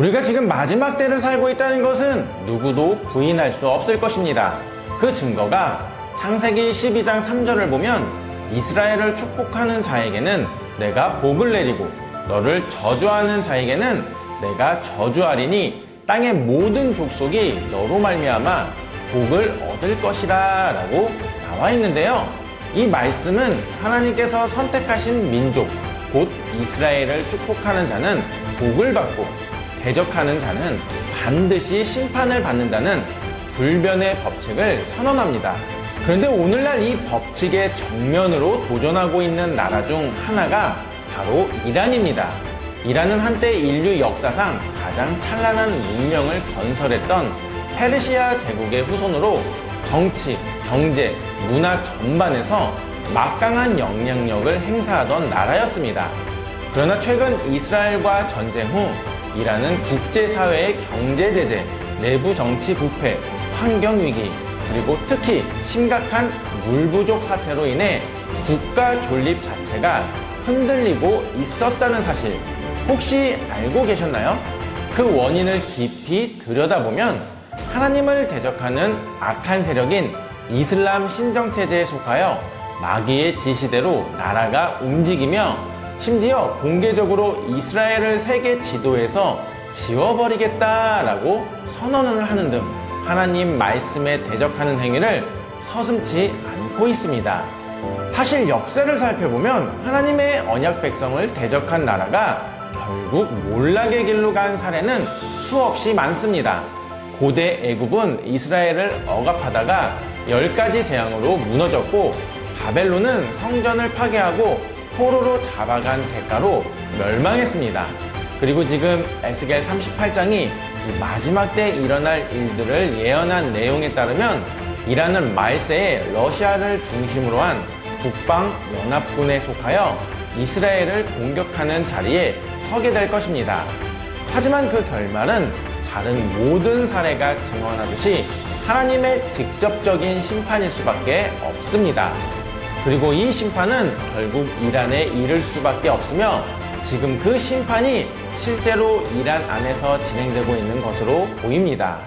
우리가 지금 마지막 때를 살고 있다는 것은 누구도 부인할 수 없을 것입니다. 그 증거가 창세기 12장 3절을 보면 이스라엘을 축복하는 자에게는 내가 복을 내리고 너를 저주하는 자에게는 내가 저주하리니 땅의 모든 족속이 너로 말미암아 복을 얻을 것이라 라고 나와 있는데요. 이 말씀은 하나님께서 선택하신 민족, 곧 이스라엘을 축복하는 자는 복을 받고 대적하는 자는 반드시 심판을 받는다는 불변의 법칙을 선언합니다. 그런데 오늘날 이 법칙의 정면으로 도전하고 있는 나라 중 하나가 바로 이란입니다. 이란은 한때 인류 역사상 가장 찬란한 문명을 건설했던 페르시아 제국의 후손으로 정치, 경제, 문화 전반에서 막강한 영향력을 행사하던 나라였습니다. 그러나 최근 이스라엘과 전쟁 후 이란은 국제사회의 경제 제재, 내부 정치 부패, 환경 위기, 그리고 특히 심각한 물 부족 사태로 인해 국가 존립 자체가 흔들리고 있었다는 사실 혹시 알고 계셨나요? 그 원인을 깊이 들여다보면 하나님을 대적하는 악한 세력인 이슬람 신정체제에 속하여 마귀의 지시대로 나라가 움직이며 심지어 공개적으로 이스라엘을 세계 지도에서 지워버리겠다라고 선언을 하는 등 하나님 말씀에 대적하는 행위를 서슴지 않고 있습니다. 사실 역사를 살펴보면 하나님의 언약 백성을 대적한 나라가 결국 몰락의 길로 간 사례는 수없이 많습니다. 고대 애굽은 이스라엘을 억압하다가 10가지 재앙으로 무너졌고 바벨론은 성전을 파괴하고 포로로 잡아간 대가로 멸망했습니다. 그리고 지금 에스겔 38장이 마지막 때 일어날 일들을 예언한 내용에 따르면 이란은 말세에 러시아를 중심으로 한 국방연합군에 속하여 이스라엘을 공격하는 자리에 서게 될 것입니다. 하지만 그 결말은 다른 모든 사례가 증언하듯이 하나님의 직접적인 심판일 수밖에 없습니다. 그리고 이 심판은 결국 이란에 이를 수밖에 없으며 지금 그 심판이 실제로 이란 안에서 진행되고 있는 것으로 보입니다.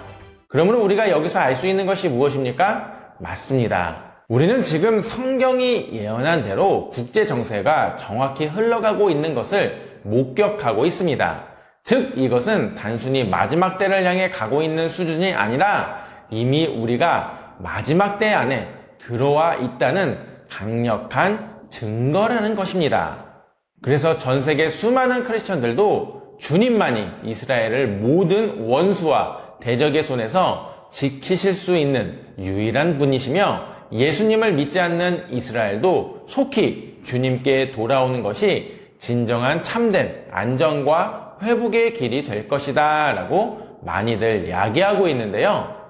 그러므로 우리가 여기서 알 수 있는 것이 무엇입니까? 맞습니다. 우리는 지금 성경이 예언한 대로 국제 정세가 정확히 흘러가고 있는 것을 목격하고 있습니다. 즉 이것은 단순히 마지막 때를 향해 가고 있는 수준이 아니라 이미 우리가 마지막 때 안에 들어와 있다는 강력한 증거라는 것입니다. 그래서 전 세계 수많은 크리스천들도 주님만이 이스라엘을 모든 원수와 대적의 손에서 지키실 수 있는 유일한 분이시며 예수님을 믿지 않는 이스라엘도 속히 주님께 돌아오는 것이 진정한 참된 안정과 회복의 길이 될 것이다 라고 많이들 이야기하고 있는데요.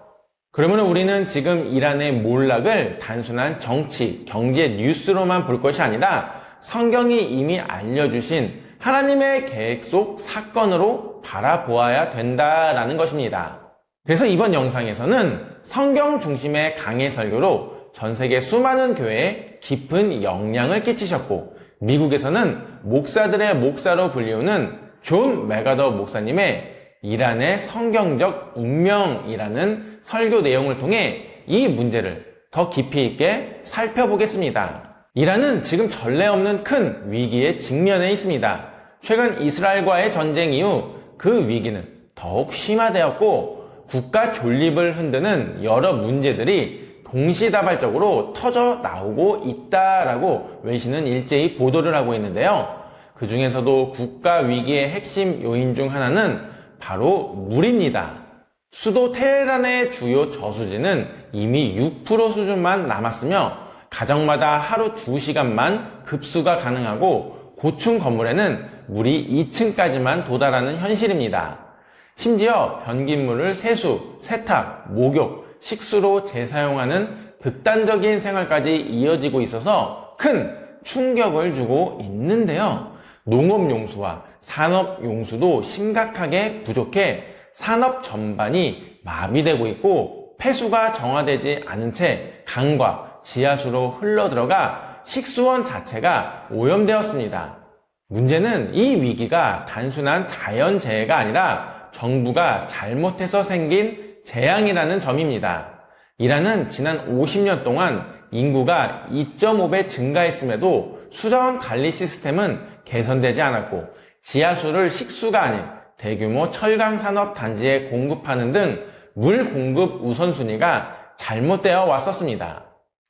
그러면 우리는 지금 이란의 몰락을 단순한 정치, 경제 뉴스로만 볼 것이 아니라 성경이 이미 알려주신 하나님의 계획 속 사건으로 바라보아야 된다라는 것입니다. 그래서 이번 영상에서는 성경 중심의 강해 설교로 전 세계 수많은 교회에 깊은 영향을 끼치셨고 미국에서는 목사들의 목사로 불리우는 존 맥아더 목사님의 이란의 성경적 운명이라는 설교 내용을 통해 이 문제를 더 깊이 있게 살펴보겠습니다. 이란은 지금 전례 없는 큰 위기에 직면해 있습니다. 최근 이스라엘과의 전쟁 이후 그 위기는 더욱 심화되었고 국가 존립을 흔드는 여러 문제들이 동시다발적으로 터져 나오고 있다라고 외신은 일제히 보도를 하고 있는데요. 그 중에서도 국가 위기의 핵심 요인 중 하나는 바로 물입니다. 수도 테헤란의 주요 저수지는 이미 6% 수준만 남았으며 가정마다 하루 2시간만 급수가 가능하고 고층 건물에는 물이 2층까지만 도달하는 현실입니다. 심지어 변기물을 세수, 세탁, 목욕, 식수로 재사용하는 극단적인 생활까지 이어지고 있어서 큰 충격을 주고 있는데요. 농업용수와 산업용수도 심각하게 부족해 산업 전반이 마비되고 있고 폐수가 정화되지 않은 채 강과 지하수로 흘러들어가 식수원 자체가 오염되었습니다. 문제는 이 위기가 단순한 자연재해가 아니라 정부가 잘못해서 생긴 재앙이라는 점입니다. 이란은 지난 50년 동안 인구가 2.5배 증가했음에도 수자원 관리 시스템은 개선되지 않았고 지하수를 식수가 아닌 대규모 철강 산업 단지에 공급하는 등 물 공급 우선순위가 잘못되어 왔었습니다.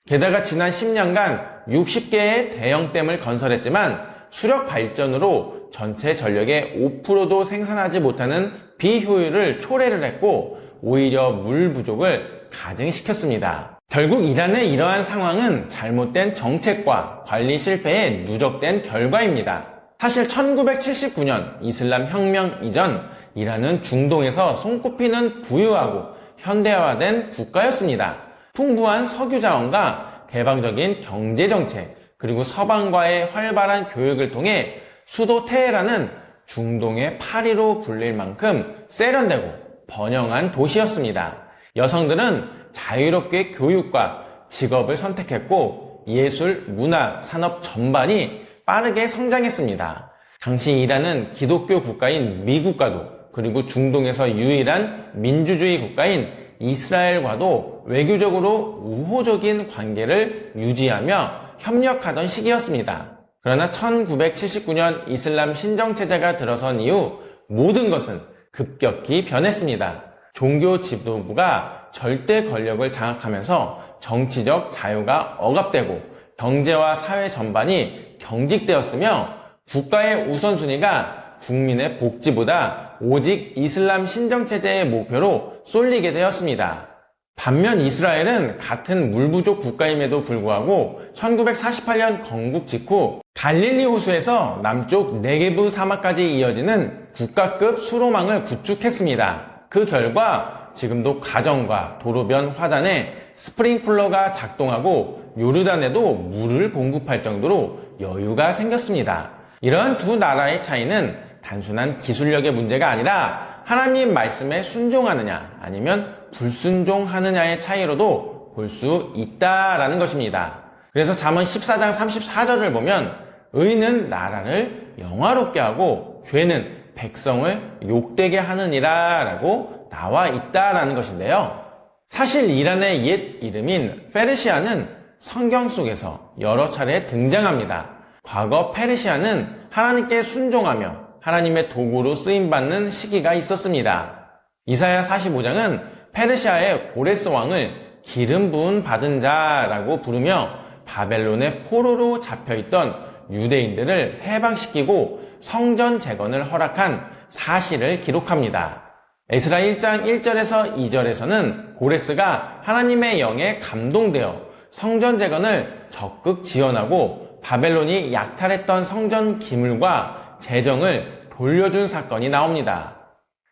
게다가 지난 10년간 60개의 대형댐을 건설했지만 수력 발전으로 전체 전력의 5%도 생산하지 못하는 비효율을 초래를 했고 오히려 물 부족을 가증시켰습니다. 결국 이란의 이러한 상황은 잘못된 정책과 관리 실패에 누적된 결과입니다. 사실 1979년 이슬람 혁명 이전 이란은 중동에서 손꼽히는 부유하고 현대화된 국가였습니다. 풍부한 석유 자원과 개방적인 경제 정책, 그리고 서방과의 활발한 교육을 통해 수도 테헤란은 중동의 파리로 불릴 만큼 세련되고 번영한 도시였습니다. 여성들은 자유롭게 교육과 직업을 선택했고 예술, 문화, 산업 전반이 빠르게 성장했습니다. 당시 이란은 기독교 국가인 미국과도 그리고 중동에서 유일한 민주주의 국가인 이스라엘과도 외교적으로 우호적인 관계를 유지하며 협력하던 시기였습니다. 그러나 1979년 이슬람 신정체제가 들어선 이후 모든 것은 급격히 변했습니다. 종교 지도부가 절대 권력을 장악하면서 정치적 자유가 억압되고 경제와 사회 전반이 경직되었으며 국가의 우선순위가 국민의 복지보다 오직 이슬람 신정체제의 목표로 쏠리게 되었습니다. 반면 이스라엘은 같은 물 부족 국가임에도 불구하고 1948년 건국 직후 갈릴리 호수에서 남쪽 네게브 사막까지 이어지는 국가급 수로망을 구축했습니다. 그 결과 지금도 가정과 도로변 화단에 스프링클러가 작동하고 요르단에도 물을 공급할 정도로 여유가 생겼습니다. 이러한 두 나라의 차이는 단순한 기술력의 문제가 아니라 하나님 말씀에 순종하느냐 아니면 불순종하느냐의 차이로도 볼 수 있다라는 것입니다. 그래서 잠언 14장 34절을 보면 의는 나라를 영화롭게 하고 죄는 백성을 욕되게 하느니라 라고 나와 있다라는 것인데요. 사실 이란의 옛 이름인 페르시아는 성경 속에서 여러 차례 등장합니다. 과거 페르시아는 하나님께 순종하며 하나님의 도구로 쓰임받는 시기가 있었습니다. 이사야 45장은 페르시아의 고레스 왕을 기름 부은 받은 자라고 부르며 바벨론의 포로로 잡혀있던 유대인들을 해방시키고 성전 재건을 허락한 사실을 기록합니다. 에스라 1장 1절에서 2절에서는 고레스가 하나님의 영에 감동되어 성전 재건을 적극 지원하고 바벨론이 약탈했던 성전 기물과 재정을 돌려준 사건이 나옵니다.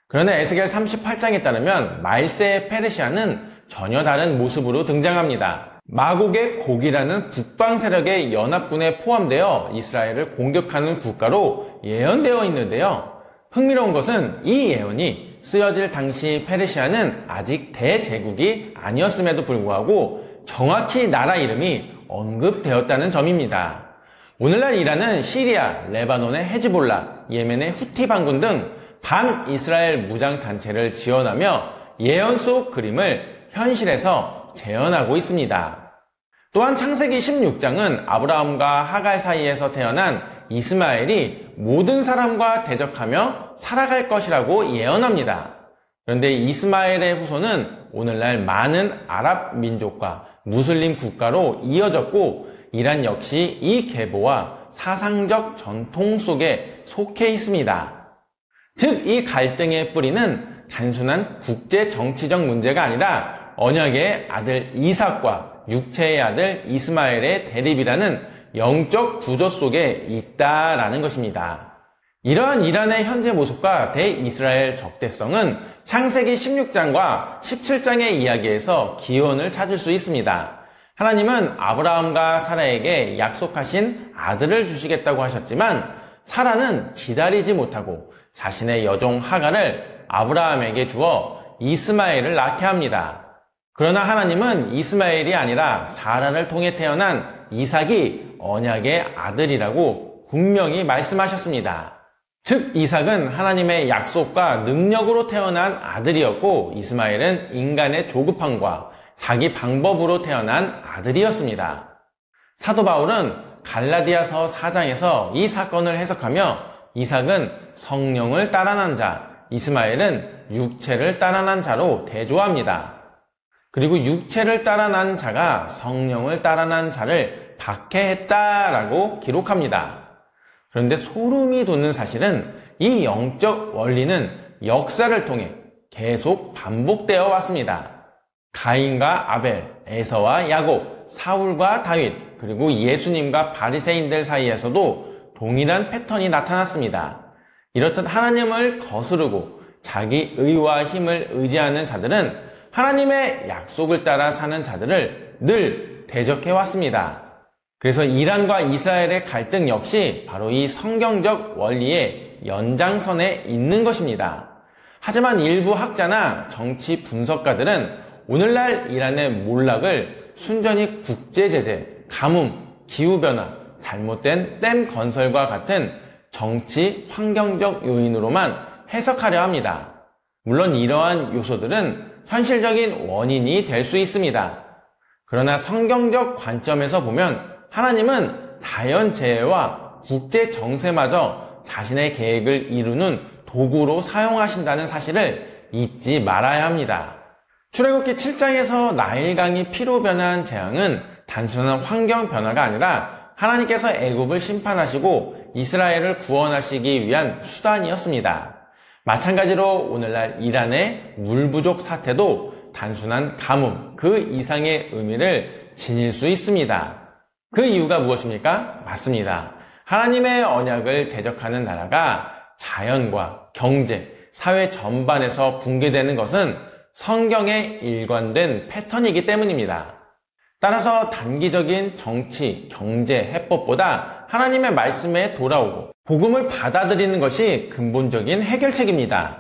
그러나 에스겔 38장에 따르면 말세의 페르시아는 전혀 다른 모습으로 등장합니다. 마곡의 곡이라는 북방 세력의 연합군에 포함되어 이스라엘을 공격하는 국가로 예언되어 있는데요. 흥미로운 것은 이 예언이 쓰여질 당시 페르시아는 아직 대제국이 아니었음에도 불구하고 정확히 나라 이름이 언급되었다는 점입니다. 오늘날 이란은 시리아, 레바논의 헤즈볼라, 예멘의 후티 반군 등 반이스라엘 무장단체를 지원하며 예언 속 그림을 현실에서 재현하고 있습니다. 또한 창세기 16장은 아브라함과 하갈 사이에서 태어난 이스마엘이 모든 사람과 대적하며 살아갈 것이라고 예언합니다. 그런데 이스마엘의 후손은 오늘날 많은 아랍 민족과 무슬림 국가로 이어졌고 이란 역시 이 계보와 사상적 전통 속에 속해 있습니다. 즉, 이 갈등의 뿌리는 단순한 국제 정치적 문제가 아니라 언약의 아들 이삭과 육체의 아들 이스마엘의 대립이라는 영적 구조 속에 있다라는 것입니다. 이러한 이란의 현재 모습과 대이스라엘 적대성은 창세기 16장과 17장의 이야기에서 기원을 찾을 수 있습니다. 하나님은 아브라함과 사라에게 약속하신 아들을 주시겠다고 하셨지만 사라는 기다리지 못하고 자신의 여종 하갈을 아브라함에게 주어 이스마엘을 낳게 합니다. 그러나 하나님은 이스마엘이 아니라 사라를 통해 태어난 이삭이 언약의 아들이라고 분명히 말씀하셨습니다. 즉 이삭은 하나님의 약속과 능력으로 태어난 아들이었고 이스마엘은 인간의 조급함과 자기 방법으로 태어난 아들이었습니다. 사도 바울은 갈라디아서 4장에서 이 사건을 해석하며 이삭은 성령을 따라 난 자, 이스마엘은 육체를 따라 난 자로 대조합니다. 그리고 육체를 따라 난 자가 성령을 따라 난 자를 박해했다라고 기록합니다. 그런데 소름이 돋는 사실은 이 영적 원리는 역사를 통해 계속 반복되어 왔습니다. 가인과 아벨, 에서와 야곱, 사울과 다윗, 그리고 예수님과 바리새인들 사이에서도 동일한 패턴이 나타났습니다. 이렇듯 하나님을 거스르고 자기 의와 힘을 의지하는 자들은 하나님의 약속을 따라 사는 자들을 늘 대적해 왔습니다. 그래서 이란과 이스라엘의 갈등 역시 바로 이 성경적 원리의 연장선에 있는 것입니다. 하지만 일부 학자나 정치 분석가들은 오늘날 이란의 몰락을 순전히 국제제재, 가뭄, 기후변화, 잘못된 댐 건설과 같은 정치, 환경적 요인으로만 해석하려 합니다. 물론 이러한 요소들은 현실적인 원인이 될 수 있습니다. 그러나 성경적 관점에서 보면 하나님은 자연재해와 국제정세마저 자신의 계획을 이루는 도구로 사용하신다는 사실을 잊지 말아야 합니다. 출애굽기 7장에서 나일강이 피로 변한 재앙은 단순한 환경 변화가 아니라 하나님께서 애굽을 심판하시고 이스라엘을 구원하시기 위한 수단이었습니다. 마찬가지로 오늘날 이란의 물 부족 사태도 단순한 가뭄, 그 이상의 의미를 지닐 수 있습니다. 그 이유가 무엇입니까? 맞습니다. 하나님의 언약을 대적하는 나라가 자연과 경제, 사회 전반에서 붕괴되는 것은 성경에 일관된 패턴이기 때문입니다. 따라서 단기적인 정치, 경제 해법보다 하나님의 말씀에 돌아오고 복음을 받아들이는 것이 근본적인 해결책입니다.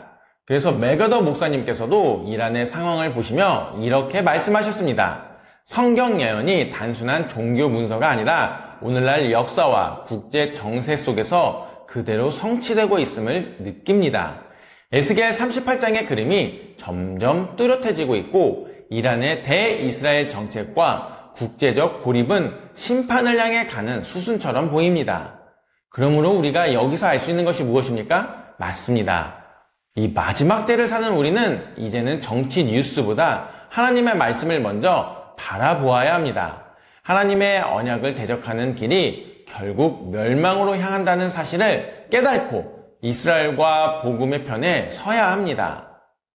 그래서 맥어더 목사님께서도 이란의 상황을 보시며 이렇게 말씀하셨습니다. 성경 예언이 단순한 종교 문서가 아니라 오늘날 역사와 국제 정세 속에서 그대로 성취되고 있음을 느낍니다. 에스겔 38장의 그림이 점점 뚜렷해지고 있고 이란의 대이스라엘 정책과 국제적 고립은 심판을 향해 가는 수순처럼 보입니다. 그러므로 우리가 여기서 알 수 있는 것이 무엇입니까? 맞습니다. 이 마지막 때를 사는 우리는 이제는 정치 뉴스보다 하나님의 말씀을 먼저 바라보아야 합니다. 하나님의 언약을 대적하는 길이 결국 멸망으로 향한다는 사실을 깨닫고 이스라엘과 복음의 편에 서야 합니다.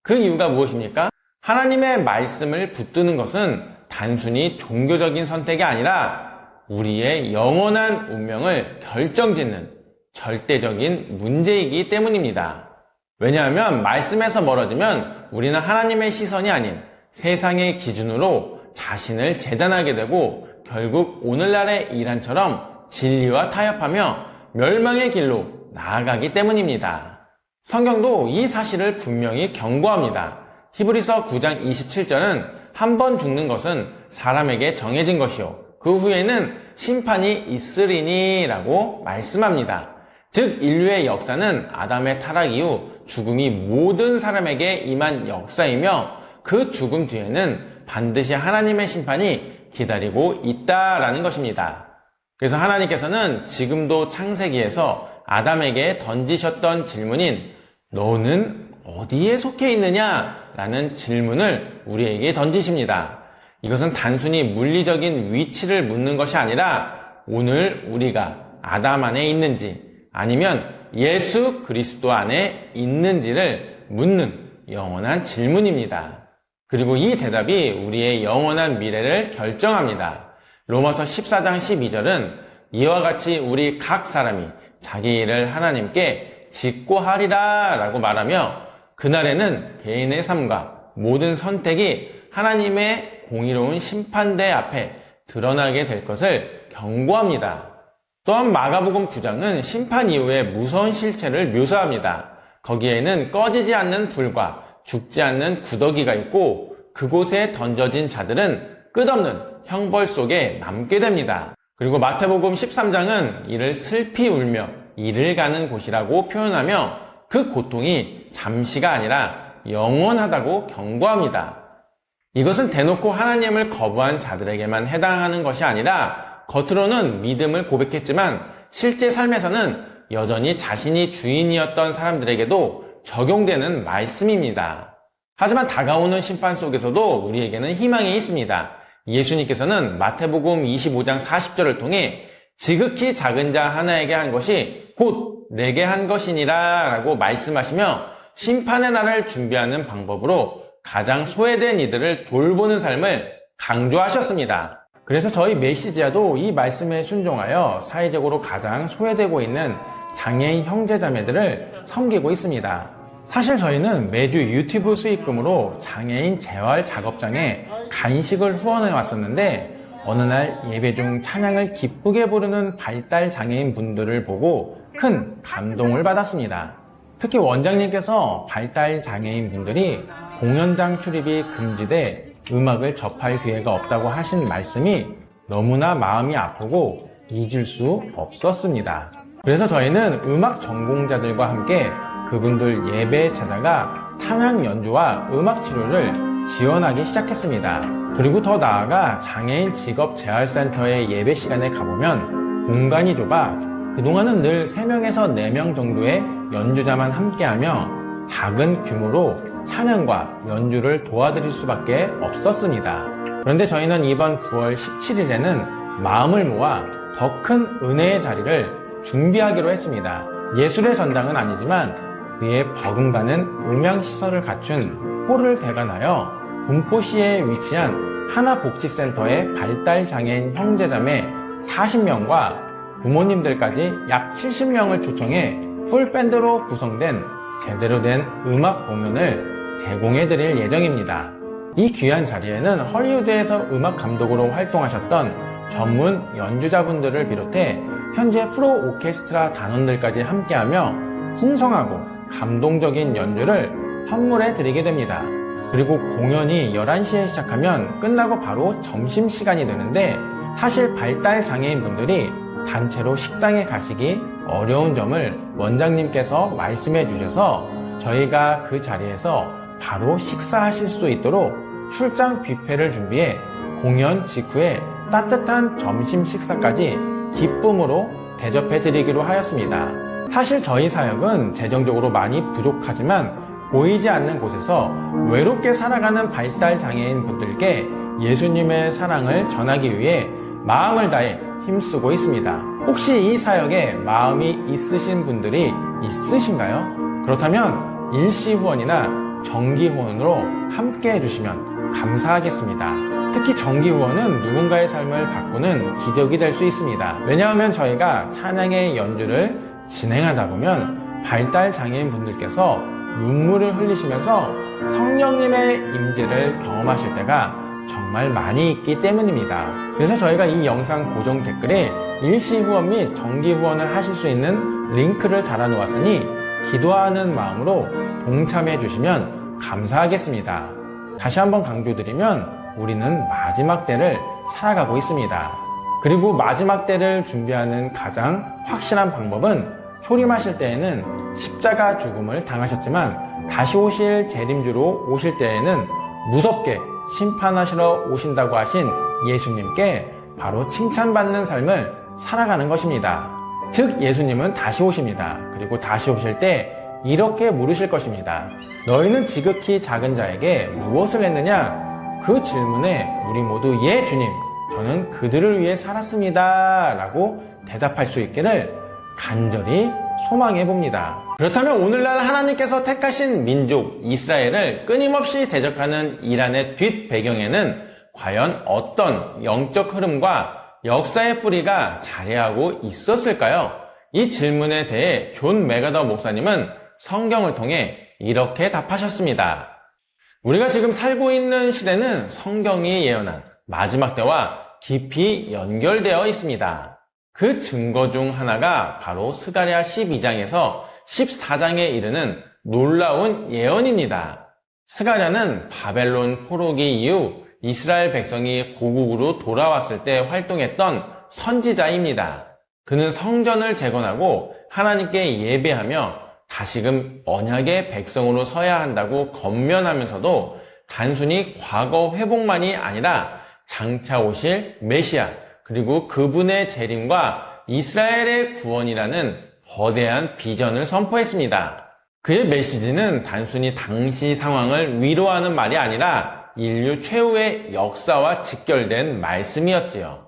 그 이유가 무엇입니까? 하나님의 말씀을 붙드는 것은 단순히 종교적인 선택이 아니라 우리의 영원한 운명을 결정짓는 절대적인 문제이기 때문입니다. 왜냐하면 말씀에서 멀어지면 우리는 하나님의 시선이 아닌 세상의 기준으로 자신을 재단하게 되고 결국 오늘날의 이란처럼 진리와 타협하며 멸망의 길로 나아가기 때문입니다. 성경도 이 사실을 분명히 경고합니다. 히브리서 9장 27절은 한 번 죽는 것은 사람에게 정해진 것이요 그 후에는 심판이 있으리니 라고 말씀합니다. 즉 인류의 역사는 아담의 타락 이후 죽음이 모든 사람에게 임한 역사이며 그 죽음 뒤에는 반드시 하나님의 심판이 기다리고 있다라는 것입니다. 그래서 하나님께서는 지금도 창세기에서 아담에게 던지셨던 질문인 너는 어디에 속해 있느냐? 라는 질문을 우리에게 던지십니다. 이것은 단순히 물리적인 위치를 묻는 것이 아니라 오늘 우리가 아담 안에 있는지 아니면 예수 그리스도 안에 있는지를 묻는 영원한 질문입니다. 그리고 이 대답이 우리의 영원한 미래를 결정합니다. 로마서 14장 12절은 이와 같이 우리 각 사람이 자기 일을 하나님께 짓고 하리라 라고 말하며 그날에는 개인의 삶과 모든 선택이 하나님의 공의로운 심판대 앞에 드러나게 될 것을 경고합니다. 또한 마가복음 9장은 심판 이후의 무서운 실체를 묘사합니다. 거기에는 꺼지지 않는 불과 죽지 않는 구더기가 있고 그곳에 던져진 자들은 끝없는 형벌 속에 남게 됩니다. 그리고 마태복음 13장은 이를 슬피 울며 이를 가는 곳이라고 표현하며 그 고통이 잠시가 아니라 영원하다고 경고합니다. 이것은 대놓고 하나님을 거부한 자들에게만 해당하는 것이 아니라 겉으로는 믿음을 고백했지만 실제 삶에서는 여전히 자신이 주인이었던 사람들에게도 적용되는 말씀입니다. 하지만 다가오는 심판 속에서도 우리에게는 희망이 있습니다. 예수님께서는 마태복음 25장 40절을 통해 지극히 작은 자 하나에게 한 것이 곧 내게 한 것이니라 라고 말씀하시며 심판의 날을 준비하는 방법으로 가장 소외된 이들을 돌보는 삶을 강조하셨습니다. 그래서 저희 메시지아도 이 말씀에 순종하여 사회적으로 가장 소외되고 있는 장애인 형제자매들을 섬기고 있습니다. 사실 저희는 매주 유튜브 수익금으로 장애인 재활 작업장에 간식을 후원해 왔었는데 어느 날 예배 중 찬양을 기쁘게 부르는 발달 장애인 분들을 보고 큰 감동을 받았습니다. 특히 원장님께서 발달 장애인 분들이 공연장 출입이 금지돼 음악을 접할 기회가 없다고 하신 말씀이 너무나 마음이 아프고 잊을 수 없었습니다. 그래서 저희는 음악 전공자들과 함께 그분들 예배에 찾아가 찬양 연주와 음악 치료를 지원하기 시작했습니다. 그리고 더 나아가 장애인 직업재활센터의 예배 시간에 가보면 공간이 좁아 그동안은 늘 3명에서 4명 정도의 연주자만 함께하며 작은 규모로 찬양과 연주를 도와드릴 수밖에 없었습니다. 그런데 저희는 이번 9월 17일에는 마음을 모아 더 큰 은혜의 자리를 준비하기로 했습니다. 예술의 전당은 아니지만 그에 버금가는 음향시설을 갖춘 홀을 대관하여 군포시에 위치한 하나복지센터의 발달장애인 형제자매 40명과 부모님들까지 약 70명을 초청해 풀밴드로 구성된 제대로 된 음악 공연을 제공해드릴 예정입니다. 이 귀한 자리에는 헐리우드에서 음악 감독으로 활동하셨던 전문 연주자분들을 비롯해 현재 프로 오케스트라 단원들까지 함께하며 풍성하고 감동적인 연주를 선물해 드리게 됩니다. 그리고 공연이 11시에 시작하면 끝나고 바로 점심시간이 되는데 사실 발달 장애인 분들이 단체로 식당에 가시기 어려운 점을 원장님께서 말씀해 주셔서 저희가 그 자리에서 바로 식사하실 수 있도록 출장 뷔페를 준비해 공연 직후에 따뜻한 점심 식사까지 기쁨으로 대접해 드리기로 하였습니다. 사실 저희 사역은 재정적으로 많이 부족하지만 보이지 않는 곳에서 외롭게 살아가는 발달 장애인 분들께 예수님의 사랑을 전하기 위해 마음을 다해 힘쓰고 있습니다. 혹시 이 사역에 마음이 있으신 분들이 있으신가요? 그렇다면 일시 후원이나 정기 후원으로 함께 해주시면 감사하겠습니다. 특히 정기 후원은 누군가의 삶을 바꾸는 기적이 될 수 있습니다. 왜냐하면 저희가 찬양의 연주를 진행하다 보면 발달 장애인 분들께서 눈물을 흘리시면서 성령님의 임재를 경험하실 때가 정말 많이 있기 때문입니다. 그래서 저희가 이 영상 고정 댓글에 일시 후원 및 정기 후원을 하실 수 있는 링크를 달아 놓았으니 기도하는 마음으로 동참해 주시면 감사하겠습니다. 다시 한번 강조드리면 우리는 마지막 때를 살아가고 있습니다. 그리고 마지막 때를 준비하는 가장 확실한 방법은 초림하실 때에는 십자가 죽음을 당하셨지만 다시 오실 재림주로 오실 때에는 무섭게 심판하시러 오신다고 하신 예수님께 바로 칭찬받는 삶을 살아가는 것입니다. 즉 예수님은 다시 오십니다. 그리고 다시 오실 때 이렇게 물으실 것입니다. 너희는 지극히 작은 자에게 무엇을 했느냐? 그 질문에 우리 모두 예 주님, 저는 그들을 위해 살았습니다 라고 대답할 수 있기를 간절히 소망해 봅니다. 그렇다면 오늘날 하나님께서 택하신 민족 이스라엘을 끊임없이 대적하는 이란의 뒷 배경에는 과연 어떤 영적 흐름과 역사의 뿌리가 자리하고 있었을까요? 이 질문에 대해 존 맥아더 목사님은 성경을 통해 이렇게 답하셨습니다. 우리가 지금 살고 있는 시대는 성경이 예언한 마지막 때와 깊이 연결되어 있습니다. 그 증거 중 하나가 바로 스가랴 12장에서 14장에 이르는 놀라운 예언입니다. 스가랴는 바벨론 포로기 이후 이스라엘 백성이 고국으로 돌아왔을 때 활동했던 선지자입니다. 그는 성전을 재건하고 하나님께 예배하며 다시금 언약의 백성으로 서야 한다고 권면하면서도 단순히 과거 회복만이 아니라 장차 오실 메시아, 그리고 그분의 재림과 이스라엘의 구원이라는 거대한 비전을 선포했습니다. 그의 메시지는 단순히 당시 상황을 위로하는 말이 아니라 인류 최후의 역사와 직결된 말씀이었지요.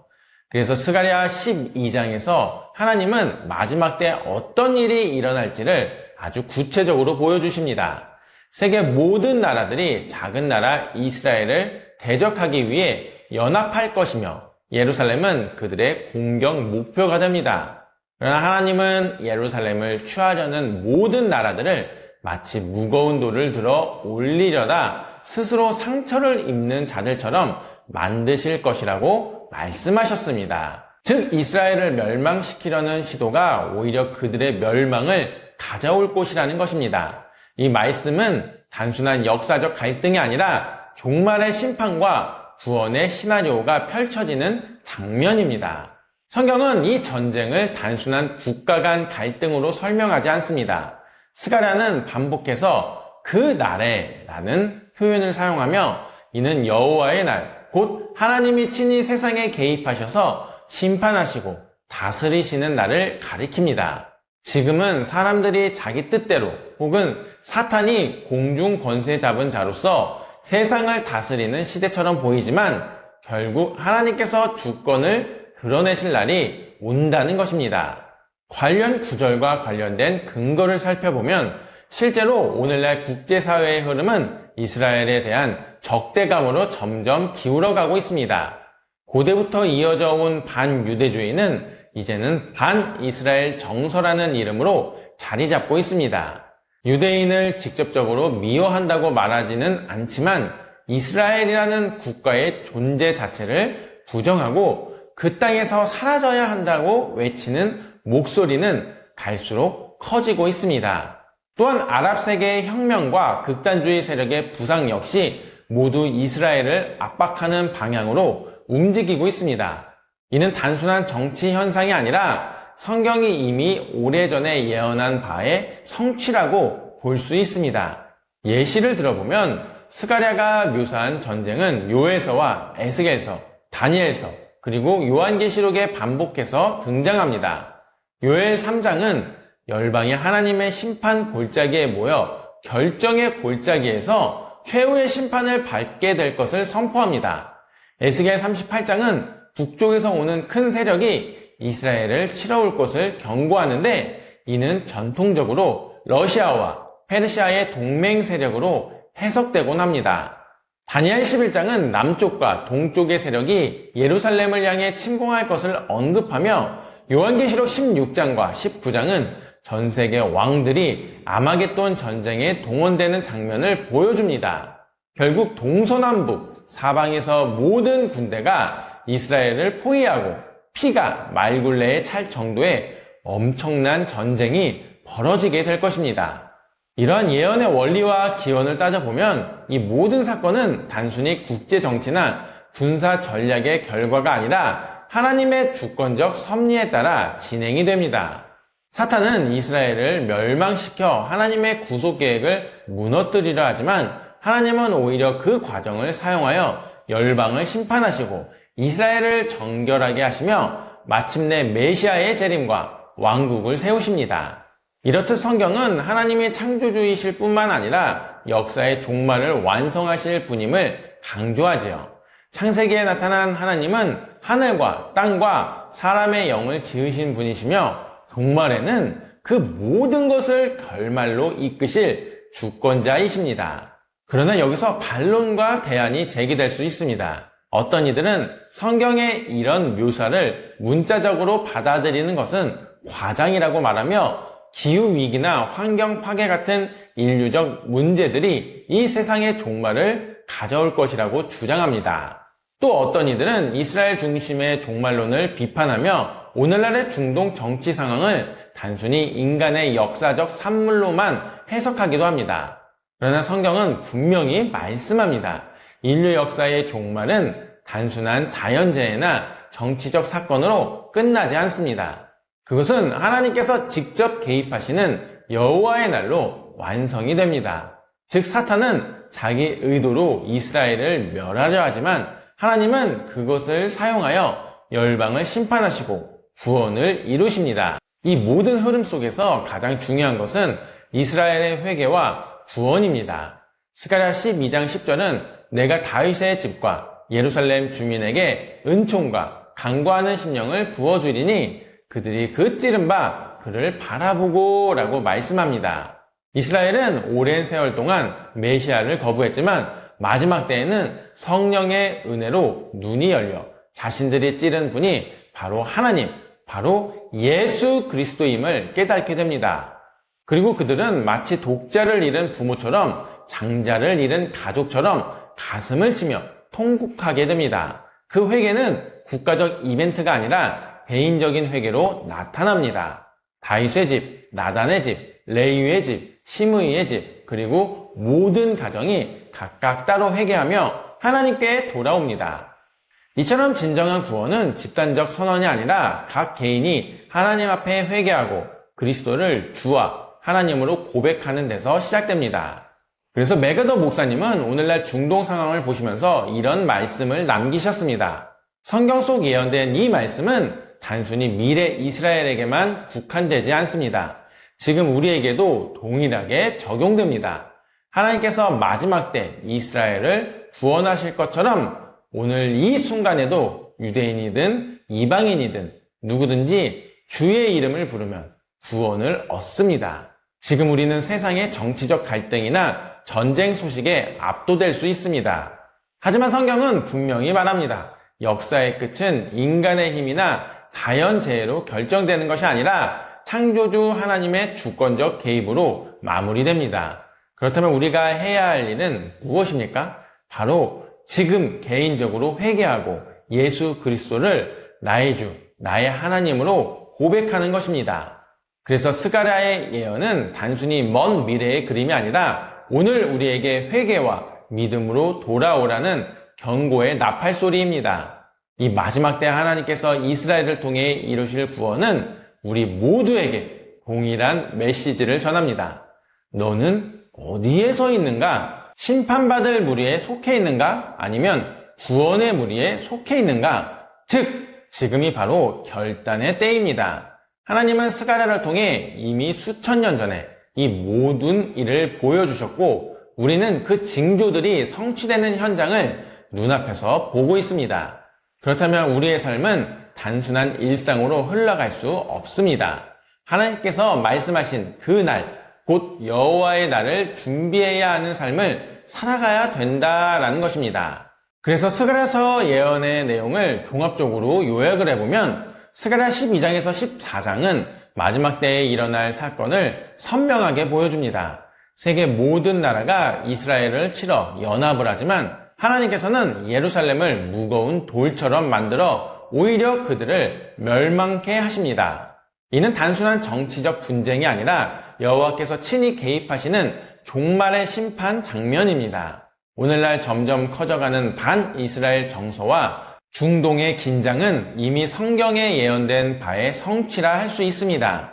그래서 스가랴 12장에서 하나님은 마지막 때 어떤 일이 일어날지를 아주 구체적으로 보여주십니다. 세계 모든 나라들이 작은 나라 이스라엘을 대적하기 위해 연합할 것이며 예루살렘은 그들의 공격 목표가 됩니다. 그러나 하나님은 예루살렘을 취하려는 모든 나라들을 마치 무거운 돌을 들어 올리려다 스스로 상처를 입는 자들처럼 만드실 것이라고 말씀하셨습니다. 즉 이스라엘을 멸망시키려는 시도가 오히려 그들의 멸망을 가져올 것이라는 것입니다. 이 말씀은 단순한 역사적 갈등이 아니라 종말의 심판과 구원의 시나리오가 펼쳐지는 장면입니다. 성경은 이 전쟁을 단순한 국가 간 갈등으로 설명하지 않습니다. 스가랴는 반복해서 그 날에라는 표현을 사용하며 이는 여호와의 날, 곧 하나님이 친히 세상에 개입하셔서 심판하시고 다스리시는 날을 가리킵니다. 지금은 사람들이 자기 뜻대로 혹은 사탄이 공중 권세 잡은 자로서 세상을 다스리는 시대처럼 보이지만 결국 하나님께서 주권을 드러내실 날이 온다는 것입니다. 관련 구절과 관련된 근거를 살펴보면 실제로 오늘날 국제사회의 흐름은 이스라엘에 대한 적대감으로 점점 기울어가고 있습니다. 고대부터 이어져 온 반유대주의는 이제는 반이스라엘 정서라는 이름으로 자리 잡고 있습니다. 유대인을 직접적으로 미워한다고 말하지는 않지만 이스라엘이라는 국가의 존재 자체를 부정하고 그 땅에서 사라져야 한다고 외치는 목소리는 갈수록 커지고 있습니다. 또한 아랍 세계의 혁명과 극단주의 세력의 부상 역시 모두 이스라엘을 압박하는 방향으로 움직이고 있습니다. 이는 단순한 정치 현상이 아니라 성경이 이미 오래전에 예언한 바의 성취라고 볼 수 있습니다. 예시를 들어보면 스가랴가 묘사한 전쟁은 요엘서와 에스겔서, 다니엘서, 그리고 요한계시록에 반복해서 등장합니다. 요엘 3장은 열방이 하나님의 심판 골짜기에 모여 결정의 골짜기에서 최후의 심판을 받게 될 것을 선포합니다. 에스겔 38장은 북쪽에서 오는 큰 세력이 이스라엘을 치러올 것을 경고하는데 이는 전통적으로 러시아와 페르시아의 동맹 세력으로 해석되곤 합니다. 다니엘 11장은 남쪽과 동쪽의 세력이 예루살렘을 향해 침공할 것을 언급하며 요한계시록 16장과 19장은 전 세계 왕들이 아마겟돈 전쟁에 동원되는 장면을 보여줍니다. 결국 동서남북 사방에서 모든 군대가 이스라엘을 포위하고 피가 말굴레에 찰 정도의 엄청난 전쟁이 벌어지게 될 것입니다. 이러한 예언의 원리와 기원을 따져보면 이 모든 사건은 단순히 국제정치나 군사 전략의 결과가 아니라 하나님의 주권적 섭리에 따라 진행이 됩니다. 사탄은 이스라엘을 멸망시켜 하나님의 구속 계획을 무너뜨리려 하지만 하나님은 오히려 그 과정을 사용하여 열방을 심판하시고 이스라엘을 정결하게 하시며 마침내 메시아의 재림과 왕국을 세우십니다. 이렇듯 성경은 하나님이 창조주이실 뿐만 아니라 역사의 종말을 완성하실 분임을 강조하지요. 창세기에 나타난 하나님은 하늘과 땅과 사람의 영을 지으신 분이시며 종말에는 그 모든 것을 결말로 이끄실 주권자이십니다. 그러나 여기서 반론과 대안이 제기될 수 있습니다. 어떤 이들은 성경의 이런 묘사를 문자적으로 받아들이는 것은 과장이라고 말하며 기후위기나 환경 파괴 같은 인류적 문제들이 이 세상의 종말을 가져올 것이라고 주장합니다. 또 어떤 이들은 이스라엘 중심의 종말론을 비판하며 오늘날의 중동 정치 상황을 단순히 인간의 역사적 산물로만 해석하기도 합니다. 그러나 성경은 분명히 말씀합니다. 인류 역사의 종말은 단순한 자연재해나 정치적 사건으로 끝나지 않습니다. 그것은 하나님께서 직접 개입하시는 여호와의 날로 완성이 됩니다. 즉 사탄은 자기 의도로 이스라엘을 멸하려 하지만 하나님은 그것을 사용하여 열방을 심판하시고 구원을 이루십니다. 이 모든 흐름 속에서 가장 중요한 것은 이스라엘의 회개와 구원입니다. 스가랴 12장 10절은 내가 다윗의 집과 예루살렘 주민에게 은총과 간구하는 심령을 부어주리니 그들이 그 찌른 바 그를 바라보고 라고 말씀합니다. 이스라엘은 오랜 세월 동안 메시아를 거부했지만 마지막 때에는 성령의 은혜로 눈이 열려 자신들이 찌른 분이 바로 하나님, 바로 예수 그리스도임을 깨닫게 됩니다. 그리고 그들은 마치 독자를 잃은 부모처럼 장자를 잃은 가족처럼 가슴을 치며 통곡하게 됩니다. 그 회개는 국가적 이벤트가 아니라 개인적인 회개로 나타납니다. 다윗의 집, 나단의 집, 레위의 집, 시므이의 집, 그리고 모든 가정이 각각 따로 회개하며 하나님께 돌아옵니다. 이처럼 진정한 구원은 집단적 선언이 아니라 각 개인이 하나님 앞에 회개하고 그리스도를 주와 하나님으로 고백하는 데서 시작됩니다. 그래서 매가더 목사님은 오늘날 중동 상황을 보시면서 이런 말씀을 남기셨습니다. 성경 속 예언된 이 말씀은 단순히 미래 이스라엘에게만 국한되지 않습니다. 지금 우리에게도 동일하게 적용됩니다. 하나님께서 마지막 때 이스라엘을 구원하실 것처럼 오늘 이 순간에도 유대인이든 이방인이든 누구든지 주의 이름을 부르면 구원을 얻습니다. 지금 우리는 세상의 정치적 갈등이나 전쟁 소식에 압도될 수 있습니다. 하지만 성경은 분명히 말합니다. 역사의 끝은 인간의 힘이나 자연재해로 결정되는 것이 아니라 창조주 하나님의 주권적 개입으로 마무리됩니다. 그렇다면 우리가 해야 할 일은 무엇입니까? 바로 지금 개인적으로 회개하고 예수 그리스도를 나의 주, 나의 하나님으로 고백하는 것입니다. 그래서 스가랴의 예언은 단순히 먼 미래의 그림이 아니라 오늘 우리에게 회개와 믿음으로 돌아오라는 경고의 나팔소리입니다. 이 마지막 때 하나님께서 이스라엘을 통해 이루실 구원은 우리 모두에게 동일한 메시지를 전합니다. 너는 어디에 서 있는가? 심판받을 무리에 속해 있는가? 아니면 구원의 무리에 속해 있는가? 즉, 지금이 바로 결단의 때입니다. 하나님은 스가랴를 통해 이미 수천 년 전에 이 모든 일을 보여주셨고 우리는 그 징조들이 성취되는 현장을 눈앞에서 보고 있습니다. 그렇다면 우리의 삶은 단순한 일상으로 흘러갈 수 없습니다. 하나님께서 말씀하신 그 날, 곧 여호와의 날을 준비해야 하는 삶을 살아가야 된다라는 것입니다. 그래서 스가랴서 예언의 내용을 종합적으로 요약을 해보면 스가랴 12장에서 14장은 마지막 때에 일어날 사건을 선명하게 보여줍니다. 세계 모든 나라가 이스라엘을 치러 연합을 하지만 하나님께서는 예루살렘을 무거운 돌처럼 만들어 오히려 그들을 멸망케 하십니다. 이는 단순한 정치적 분쟁이 아니라 여호와께서 친히 개입하시는 종말의 심판 장면입니다. 오늘날 점점 커져가는 반이스라엘 정서와 중동의 긴장은 이미 성경에 예언된 바의 성취라 할 수 있습니다.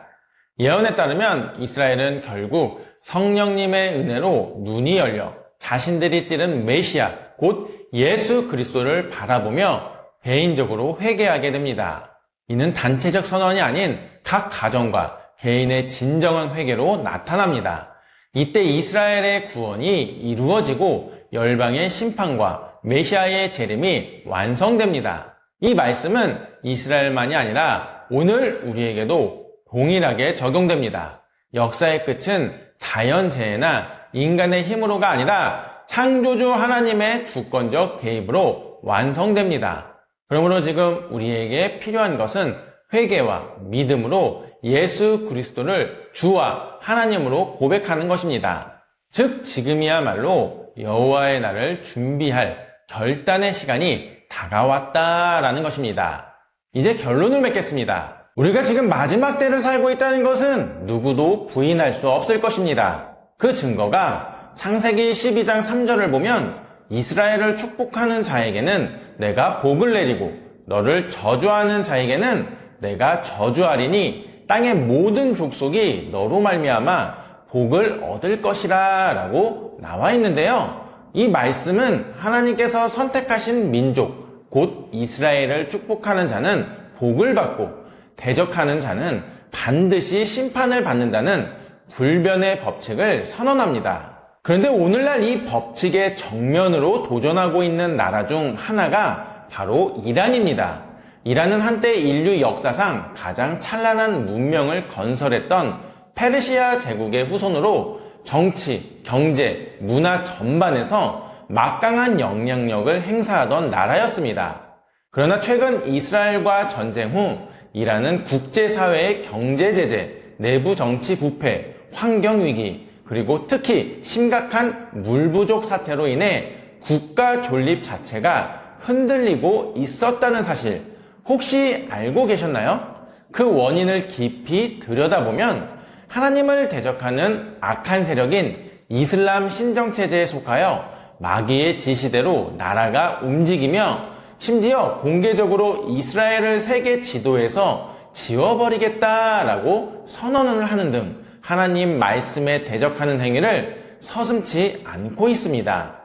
예언에 따르면 이스라엘은 결국 성령님의 은혜로 눈이 열려 자신들이 찌른 메시아, 곧 예수 그리스도를 바라보며 개인적으로 회개하게 됩니다. 이는 단체적 선언이 아닌 각 가정과 개인의 진정한 회개로 나타납니다. 이때 이스라엘의 구원이 이루어지고 열방의 심판과 메시아의 재림이 완성됩니다. 이 말씀은 이스라엘만이 아니라 오늘 우리에게도 동일하게 적용됩니다. 역사의 끝은 자연재해나 인간의 힘으로가 아니라 창조주 하나님의 주권적 개입으로 완성됩니다. 그러므로 지금 우리에게 필요한 것은 회개와 믿음으로 예수 그리스도를 주와 하나님으로 고백하는 것입니다. 즉 지금이야말로 여호와의 날을 준비할 결단의 시간이 다가왔다라는 것입니다. 이제 결론을 맺겠습니다. 우리가 지금 마지막 때를 살고 있다는 것은 누구도 부인할 수 없을 것입니다. 그 증거가 창세기 12장 3절을 보면 이스라엘을 축복하는 자에게는 내가 복을 내리고 너를 저주하는 자에게는 내가 저주하리니 땅의 모든 족속이 너로 말미암아 복을 얻을 것이라 라고 나와 있는데요. 이 말씀은 하나님께서 선택하신 민족, 곧 이스라엘을 축복하는 자는 복을 받고 대적하는 자는 반드시 심판을 받는다는 불변의 법칙을 선언합니다. 그런데 오늘날 이 법칙의 정면으로 도전하고 있는 나라 중 하나가 바로 이란입니다. 이란은 한때 인류 역사상 가장 찬란한 문명을 건설했던 페르시아 제국의 후손으로 정치, 경제, 문화 전반에서 막강한 영향력을 행사하던 나라였습니다. 그러나 최근 이스라엘과 전쟁 후 이란은 국제사회의 경제 제재, 내부 정치 부패, 환경 위기, 그리고 특히 심각한 물 부족 사태로 인해 국가 존립 자체가 흔들리고 있었다는 사실 혹시 알고 계셨나요? 그 원인을 깊이 들여다보면 하나님을 대적하는 악한 세력인 이슬람 신정체제에 속하여 마귀의 지시대로 나라가 움직이며 심지어 공개적으로 이스라엘을 세계 지도에서 지워버리겠다라고 선언을 하는 등 하나님 말씀에 대적하는 행위를 서슴지 않고 있습니다.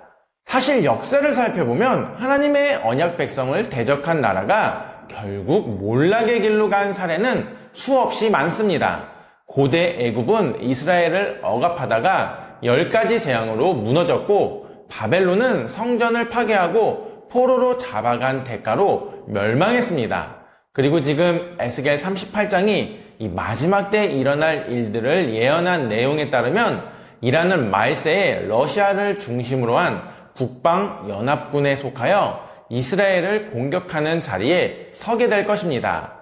사실 역사를 살펴보면 하나님의 언약 백성을 대적한 나라가 결국 몰락의 길로 간 사례는 수없이 많습니다. 고대 애굽은 이스라엘을 억압하다가 10가지 재앙으로 무너졌고 바벨론은 성전을 파괴하고 포로로 잡아간 대가로 멸망했습니다. 그리고 지금 에스겔 38장이 이 마지막 때 일어날 일들을 예언한 내용에 따르면 이란은 말세에 러시아를 중심으로 한 북방연합군에 속하여 이스라엘을 공격하는 자리에 서게 될 것입니다.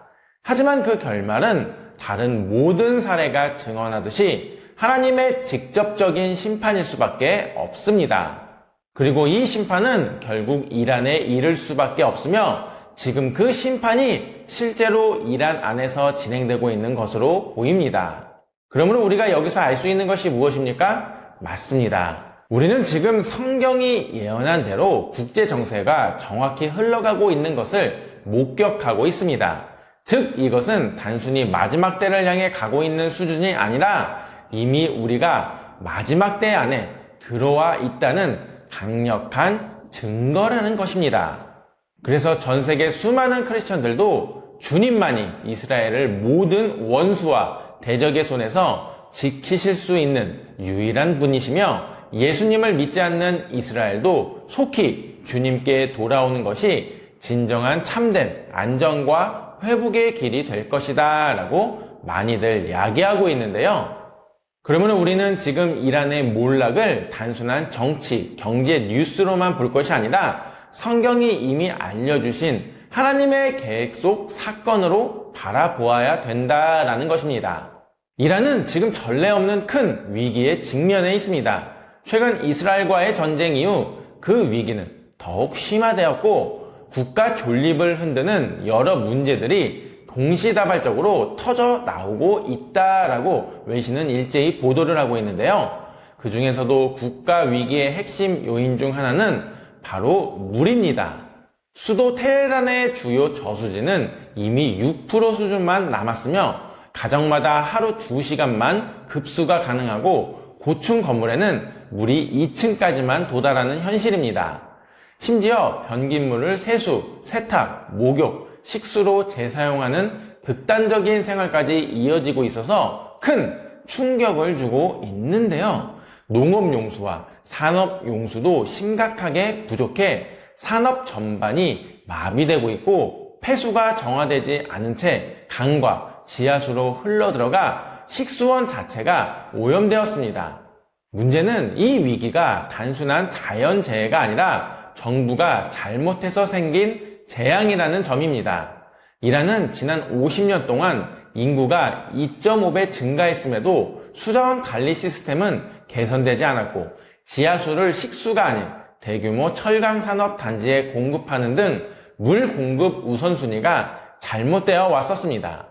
하지만 그 결말은 다른 모든 사례가 증언하듯이 하나님의 직접적인 심판일 수밖에 없습니다. 그리고 이 심판은 결국 이란에 이를 수밖에 없으며 지금 그 심판이 실제로 이란 안에서 진행되고 있는 것으로 보입니다. 그러므로 우리가 여기서 알 수 있는 것이 무엇입니까? 맞습니다. 우리는 지금 성경이 예언한 대로 국제 정세가 정확히 흘러가고 있는 것을 목격하고 있습니다. 즉 이것은 단순히 마지막 때를 향해 가고 있는 수준이 아니라 이미 우리가 마지막 때 안에 들어와 있다는 강력한 증거라는 것입니다. 그래서 전 세계 수많은 크리스천들도 주님만이 이스라엘을 모든 원수와 대적의 손에서 지키실 수 있는 유일한 분이시며 예수님을 믿지 않는 이스라엘도 속히 주님께 돌아오는 것이 진정한 참된 안정과 회복의 길이 될 것이다 라고 많이들 이야기하고 있는데요. 그러면 우리는 지금 이란의 몰락을 단순한 정치, 경제 뉴스로만 볼 것이 아니라 성경이 이미 알려주신 하나님의 계획 속 사건으로 바라보아야 된다라는 것입니다. 이란은 지금 전례 없는 큰 위기에 직면해 있습니다. 최근 이스라엘과의 전쟁 이후 그 위기는 더욱 심화되었고 국가 존립을 흔드는 여러 문제들이 동시다발적으로 터져 나오고 있다라고 외신은 일제히 보도를 하고 있는데요. 그 중에서도 국가 위기의 핵심 요인 중 하나는 바로 물입니다. 수도 테헤란의 주요 저수지는 이미 6% 수준만 남았으며 가정마다 하루 2시간만 급수가 가능하고 고층 건물에는 물이 2층까지만 도달하는 현실입니다. 심지어 변기물을 세수, 세탁, 목욕, 식수로 재사용하는 극단적인 생활까지 이어지고 있어서 큰 충격을 주고 있는데요. 농업용수와 산업용수도 심각하게 부족해 산업 전반이 마비되고 있고 폐수가 정화되지 않은 채 강과 지하수로 흘러들어가 식수원 자체가 오염되었습니다. 문제는 이 위기가 단순한 자연재해가 아니라 정부가 잘못해서 생긴 재앙이라는 점입니다. 이란은 지난 50년 동안 인구가 2.5배 증가했음에도 수자원 관리 시스템은 개선되지 않았고 지하수를 식수가 아닌 대규모 철강산업 단지에 공급하는 등 물 공급 우선순위가 잘못되어 왔었습니다.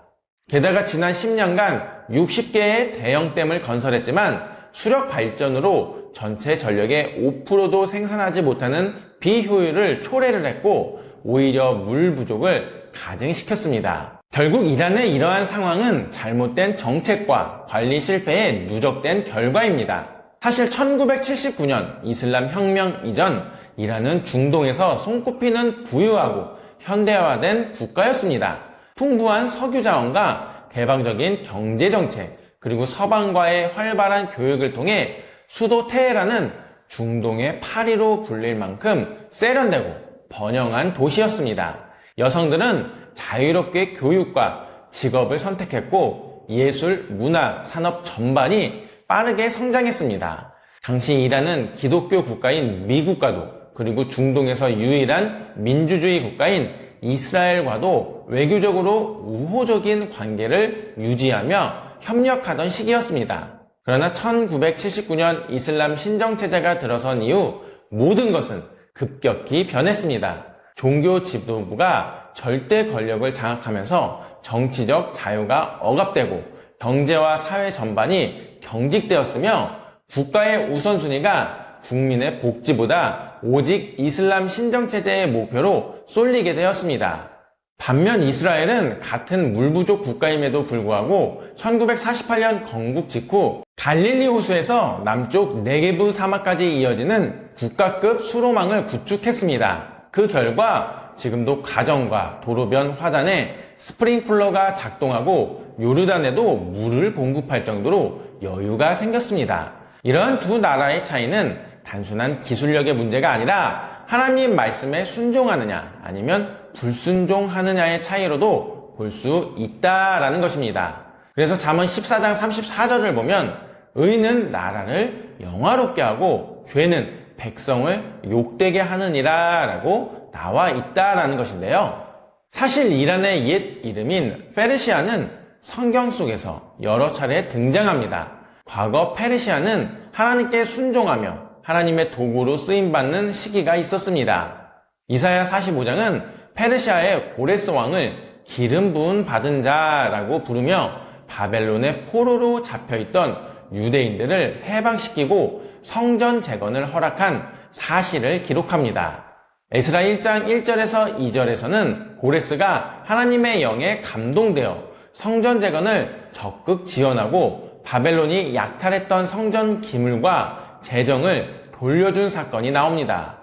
게다가 지난 10년간 60개의 대형댐을 건설했지만 수력 발전으로 전체 전력의 5%도 생산하지 못하는 비효율을 초래를 했고 오히려 물 부족을 가증시켰습니다. 결국 이란의 이러한 상황은 잘못된 정책과 관리 실패에 누적된 결과입니다. 사실 1979년 이슬람 혁명 이전 이란은 중동에서 손꼽히는 부유하고 현대화된 국가였습니다. 풍부한 석유 자원과 대박적인 경제 정책, 그리고 서방과의 활발한 교육을 통해 수도 테헤란은 중동의 파리로 불릴 만큼 세련되고 번영한 도시였습니다. 여성들은 자유롭게 교육과 직업을 선택했고 예술, 문화, 산업 전반이 빠르게 성장했습니다. 당시 이란은 기독교 국가인 미국과도 그리고 중동에서 유일한 민주주의 국가인 이스라엘과도 외교적으로 우호적인 관계를 유지하며 협력하던 시기였습니다. 그러나 1979년 이슬람 신정체제가 들어선 이후 모든 것은 급격히 변했습니다. 종교 지도부가 절대 권력을 장악하면서 정치적 자유가 억압되고 경제와 사회 전반이 경직되었으며 국가의 우선순위가 국민의 복지보다 오직 이슬람 신정체제의 목표로 쏠리게 되었습니다. 반면 이스라엘은 같은 물부족 국가임에도 불구하고 1948년 건국 직후 갈릴리 호수에서 남쪽 네게브 사막까지 이어지는 국가급 수로망을 구축했습니다. 그 결과 지금도 가정과 도로변 화단에 스프링클러가 작동하고 요르단에도 물을 공급할 정도로 여유가 생겼습니다. 이러한 두 나라의 차이는 단순한 기술력의 문제가 아니라 하나님 말씀에 순종하느냐 아니면 불순종하느냐의 차이로도 볼 수 있다라는 것입니다. 그래서 잠언 14장 34절을 보면 의는 나라를 영화롭게 하고 죄는 백성을 욕되게 하느니라 라고 나와 있다라는 것인데요. 사실 이란의 옛 이름인 페르시아는 성경 속에서 여러 차례 등장합니다. 과거 페르시아는 하나님께 순종하며 하나님의 도구로 쓰임받는 시기가 있었습니다. 이사야 45장은 페르시아의 고레스 왕을 기름 부은 받은 자라고 부르며 바벨론의 포로로 잡혀있던 유대인들을 해방시키고 성전 재건을 허락한 사실을 기록합니다. 에스라 1장 1절에서 2절에서는 고레스가 하나님의 영에 감동되어 성전 재건을 적극 지원하고 바벨론이 약탈했던 성전 기물과 재정을 돌려준 사건이 나옵니다.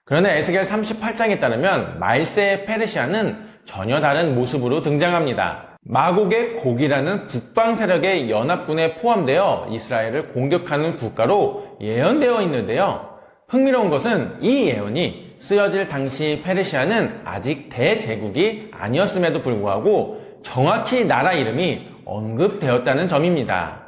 그러나 에스겔 38장에 따르면 말세의 페르시아는 전혀 다른 모습으로 등장합니다. 마곡의 곡이라는 북방 세력의 연합군에 포함되어 이스라엘을 공격하는 국가로 예언되어 있는데요. 흥미로운 것은 이 예언이 쓰여질 당시 페르시아는 아직 대제국이 아니었음에도 불구하고 정확히 나라 이름이 언급되었다는 점입니다.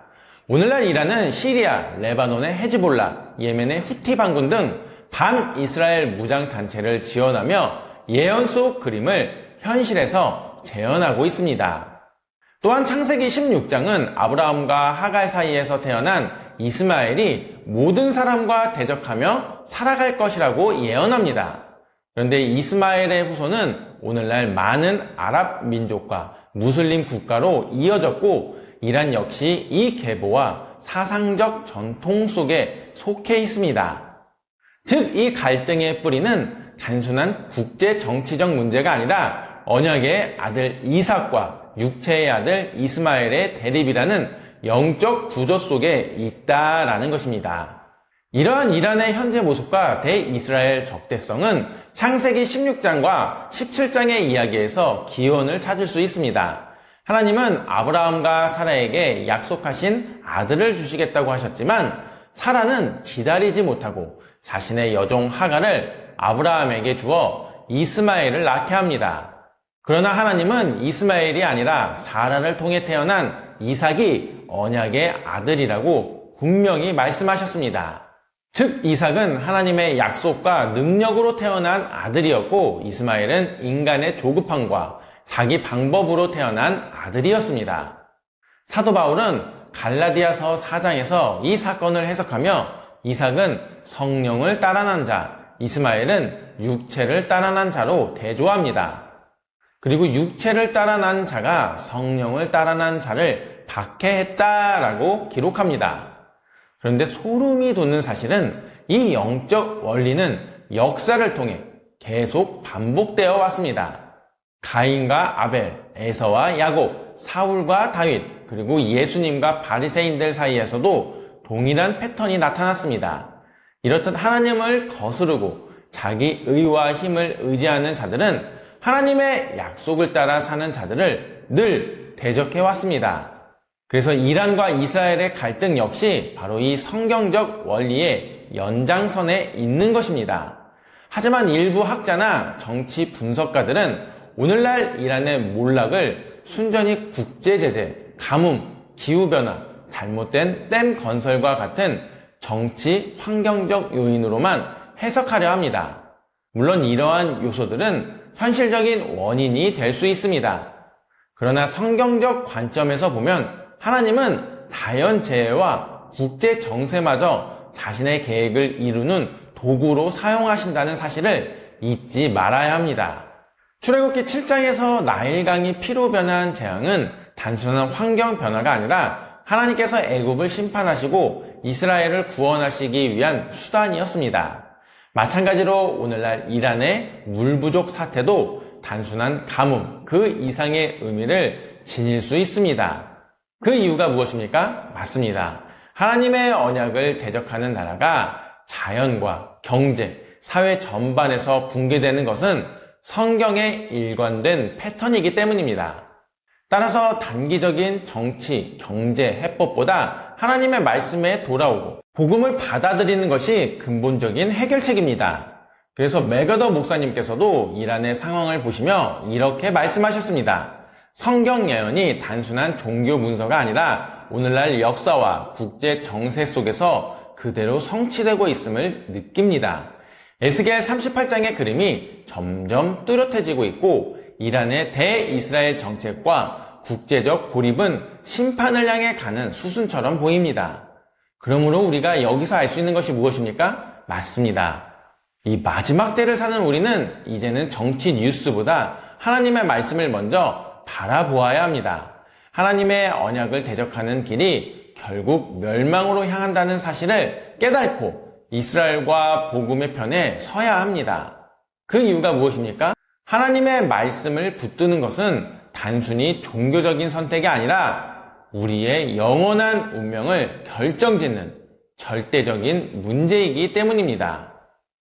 오늘날 이란은 시리아, 레바논의 헤즈볼라, 예멘의 후티 반군 등 반이스라엘 무장단체를 지원하며 예언 속 그림을 현실에서 재현하고 있습니다. 또한 창세기 16장은 아브라함과 하갈 사이에서 태어난 이스마엘이 모든 사람과 대적하며 살아갈 것이라고 예언합니다. 그런데 이스마엘의 후손은 오늘날 많은 아랍 민족과 무슬림 국가로 이어졌고 이란 역시 이 계보와 사상적 전통 속에 속해 있습니다. 즉, 이 갈등의 뿌리는 단순한 국제 정치적 문제가 아니라 언약의 아들 이삭과 육체의 아들 이스마엘의 대립이라는 영적 구조 속에 있다라는 것입니다. 이러한 이란의 현재 모습과 대이스라엘 적대성은 창세기 16장과 17장의 이야기에서 기원을 찾을 수 있습니다. 하나님은 아브라함과 사라에게 약속하신 아들을 주시겠다고 하셨지만 사라는 기다리지 못하고 자신의 여종 하갈을 아브라함에게 주어 이스마엘을 낳게 합니다. 그러나 하나님은 이스마엘이 아니라 사라를 통해 태어난 이삭이 언약의 아들이라고 분명히 말씀하셨습니다. 즉 이삭은 하나님의 약속과 능력으로 태어난 아들이었고 이스마엘은 인간의 조급함과 자기 방법으로 태어난 아들이었습니다. 사도 바울은 갈라디아서 4장에서 이 사건을 해석하며 이삭은 성령을 따라 난 자, 이스마엘은 육체를 따라 난 자로 대조합니다. 그리고 육체를 따라 난 자가 성령을 따라 난 자를 박해했다라고 기록합니다. 그런데 소름이 돋는 사실은 이 영적 원리는 역사를 통해 계속 반복되어 왔습니다. 가인과 아벨, 에서와 야곱, 사울과 다윗, 그리고 예수님과 바리새인들 사이에서도 동일한 패턴이 나타났습니다. 이렇듯 하나님을 거스르고 자기 의와 힘을 의지하는 자들은 하나님의 약속을 따라 사는 자들을 늘 대적해 왔습니다. 그래서 이란과 이스라엘의 갈등 역시 바로 이 성경적 원리의 연장선에 있는 것입니다. 하지만 일부 학자나 정치 분석가들은 오늘날 이란의 몰락을 순전히 국제제재, 가뭄, 기후변화, 잘못된 댐 건설과 같은 정치, 환경적 요인으로만 해석하려 합니다. 물론 이러한 요소들은 현실적인 원인이 될 수 있습니다. 그러나 성경적 관점에서 보면 하나님은 자연재해와 국제정세마저 자신의 계획을 이루는 도구로 사용하신다는 사실을 잊지 말아야 합니다. 출애굽기 7장에서 나일강이 피로 변한 재앙은 단순한 환경 변화가 아니라 하나님께서 애굽을 심판하시고 이스라엘을 구원하시기 위한 수단이었습니다. 마찬가지로 오늘날 이란의 물 부족 사태도 단순한 가뭄, 그 이상의 의미를 지닐 수 있습니다. 그 이유가 무엇입니까? 맞습니다. 하나님의 언약을 대적하는 나라가 자연과 경제, 사회 전반에서 붕괴되는 것은 성경에 일관된 패턴이기 때문입니다. 따라서 단기적인 정치, 경제 해법보다 하나님의 말씀에 돌아오고 복음을 받아들이는 것이 근본적인 해결책입니다. 그래서 맥어더 목사님께서도 이란의 상황을 보시며 이렇게 말씀하셨습니다. 성경 예언이 단순한 종교 문서가 아니라 오늘날 역사와 국제 정세 속에서 그대로 성취되고 있음을 느낍니다. 에스겔 38장의 그림이 점점 뚜렷해지고 있고 이란의 대이스라엘 정책과 국제적 고립은 심판을 향해 가는 수순처럼 보입니다. 그러므로 우리가 여기서 알 수 있는 것이 무엇입니까? 맞습니다. 이 마지막 때를 사는 우리는 이제는 정치 뉴스보다 하나님의 말씀을 먼저 바라보아야 합니다. 하나님의 언약을 대적하는 길이 결국 멸망으로 향한다는 사실을 깨닫고 이스라엘과 복음의 편에 서야 합니다. 그 이유가 무엇입니까? 하나님의 말씀을 붙드는 것은 단순히 종교적인 선택이 아니라 우리의 영원한 운명을 결정짓는 절대적인 문제이기 때문입니다.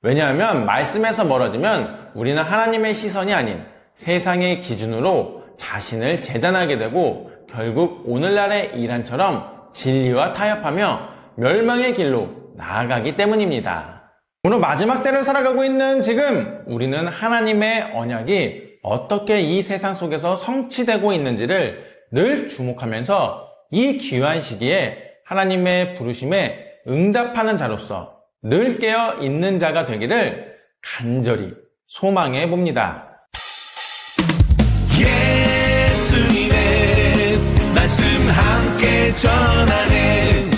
왜냐하면 말씀에서 멀어지면 우리는 하나님의 시선이 아닌 세상의 기준으로 자신을 재단하게 되고 결국 오늘날의 이란처럼 진리와 타협하며 멸망의 길로 나아가기 때문입니다. 오늘 마지막 때를 살아가고 있는 지금 우리는 하나님의 언약이 어떻게 이 세상 속에서 성취되고 있는지를 늘 주목하면서 이 귀한 시기에 하나님의 부르심에 응답하는 자로서 늘 깨어 있는 자가 되기를 간절히 소망해 봅니다. 예수님의 말씀 함께 전하네